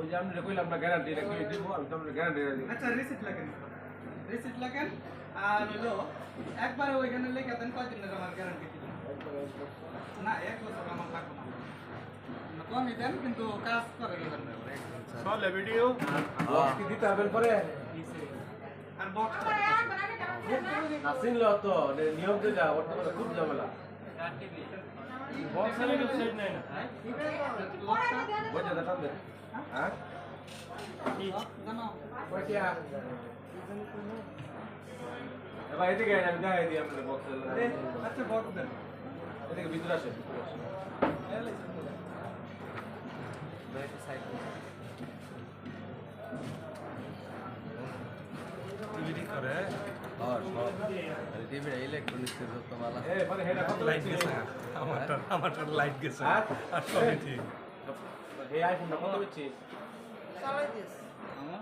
ওই যে আমি কইলাম না গ্যারান্টি এটা কি দিব আমি তো গ্যারান্টি দিব। আচ্ছা রিসিট লাগেন আর হলো একবার ওইখানে লেখা দেন কয়দিনের আমার গ্যারান্টি দিবেন না 1 বছর আমার লাগবে না কমই দেন কিন্তু কাজ করে দেবেন চলে ভিডিও বক্স কি দিতে হবে পরে আর বক্স আসিনল তো নিয়ম যেটা বর্তমানে খুব ঝামেলা বক্স এর ওয়েবসাইট নাই না বুঝা দাও দে হ্যাঁ জানো কয়টা এবার এদিকে আমি দেখাই দিই আপনাদের বক্স আচ্ছা বক্স দেন এদিকে ভিতরে আসে টিভি করে টিভি ইলেকট্রনিক্স এর যত মালা এ মানে হেডা কত লাইট লাগছে গেছে আমারটা লাইট গেছে হ্যাঁ? আর সবই ঠিক এই আইফোনটা কত হচ্ছে আমার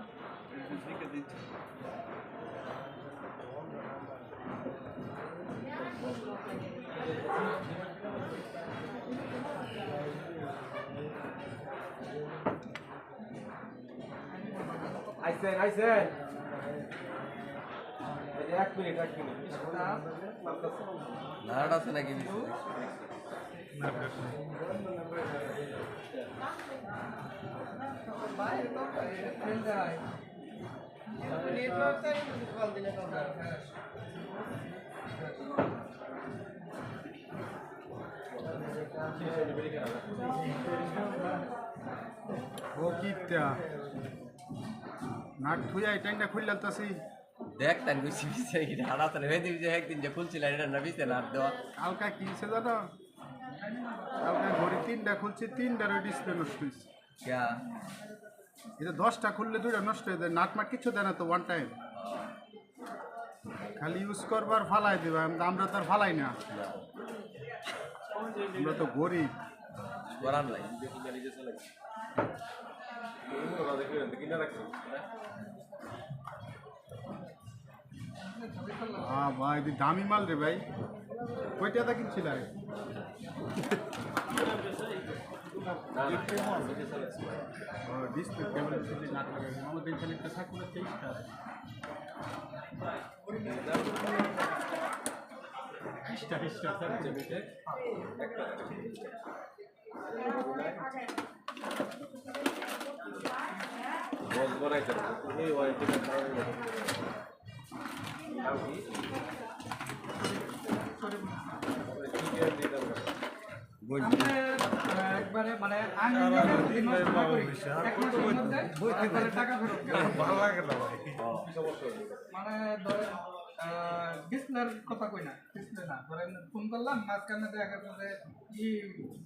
লিখে দিচ্ছি আইসেন এই যে 1 মিনিট নাট আছে নাকি বাইরে তো ফেল যায় নেটওয়ার্ক থেকে কল দিলে তো হ্যাঁ ও কিটা নাট থুইয়া এটাইটা খুললাতাছি দেখ তান গুছি বিছে কি হাড়া তারে হয়ে দিবি যে একদিন যে খুলছিল এটা না বিছে নাট দেওয়া কালকা কিনছে জানো কালকা ঘড়ি 3টা খুলছে 3টার ডিসপ্লে নষ্ট হইছে ক্যা এটা 10টা খুললে 2টা নষ্ট হয়ে যায় নাট মাট কিছু দেয় না তো ওয়ান টাইম খালি ইউজ করবার ফালাই দিবা আমরা তো আর ফালাই না আমরা তো গরিব করার নাই দেখি জানি যে চলে কিনা রাখছি হ্যাঁ ভাই দি দামি মাল রে ভাই কয়টা কিনছিল আরে ডিসপ্লে ক্যামেরা ডিসপ্লে নাট লাগাই আমাদের এখানে একটা থাকলে 23টা বস বানাইতে এই ওয়ারেন্টিটা কারণে নাম কি একবারে মানে আমি একবারে টাকা ফেরত ভালো লাগে না ভাই মানে ধরেন ডিসপ্লের কথা কই না ডিসপ্লে না ধরেন ফোন করলাম মাঝখানে দেখা যাচ্ছে যে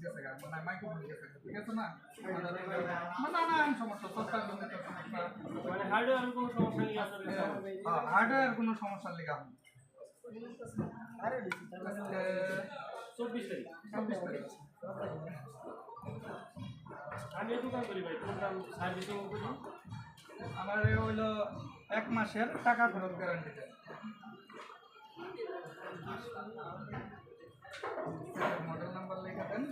গেছে মানে মাইক্রোফোন গেছে ঠিক আছে না মানে নানান সমস্যা সফটওয়্যার জনিত সমস্যা মানে হার্ডওয়্যার কোনো সমস্যা নেই আসলে হার্ডওয়্যার কোনো সমস্যা লেগে আমি 24 তারিখ 26 তারিখ আমি দোকান করি ভাই প্রোগ্রাম সার্ভিসিং করি আমার হইলো 1 মাসের টাকা ফেরত গ্যারান্টি দেয় মডেল নাম্বার লিখে দেন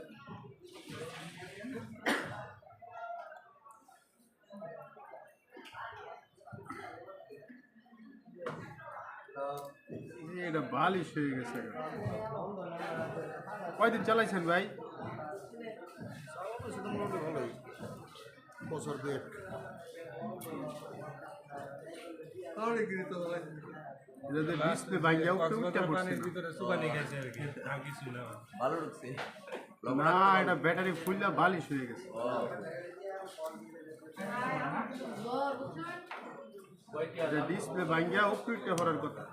এটা বালিশ হয়ে গেছে কয়দিন চালাইছেন ভাই বছর দুয়েক যদি ডিসপ্লে ভাঙিয়া উঠে ভালো ঢুকছে না এটা ব্যাটারি ফুললে বালিশ হয়ে গেছে ডিসপ্লে ভাঙিয়া উপরে হওয়ার কথা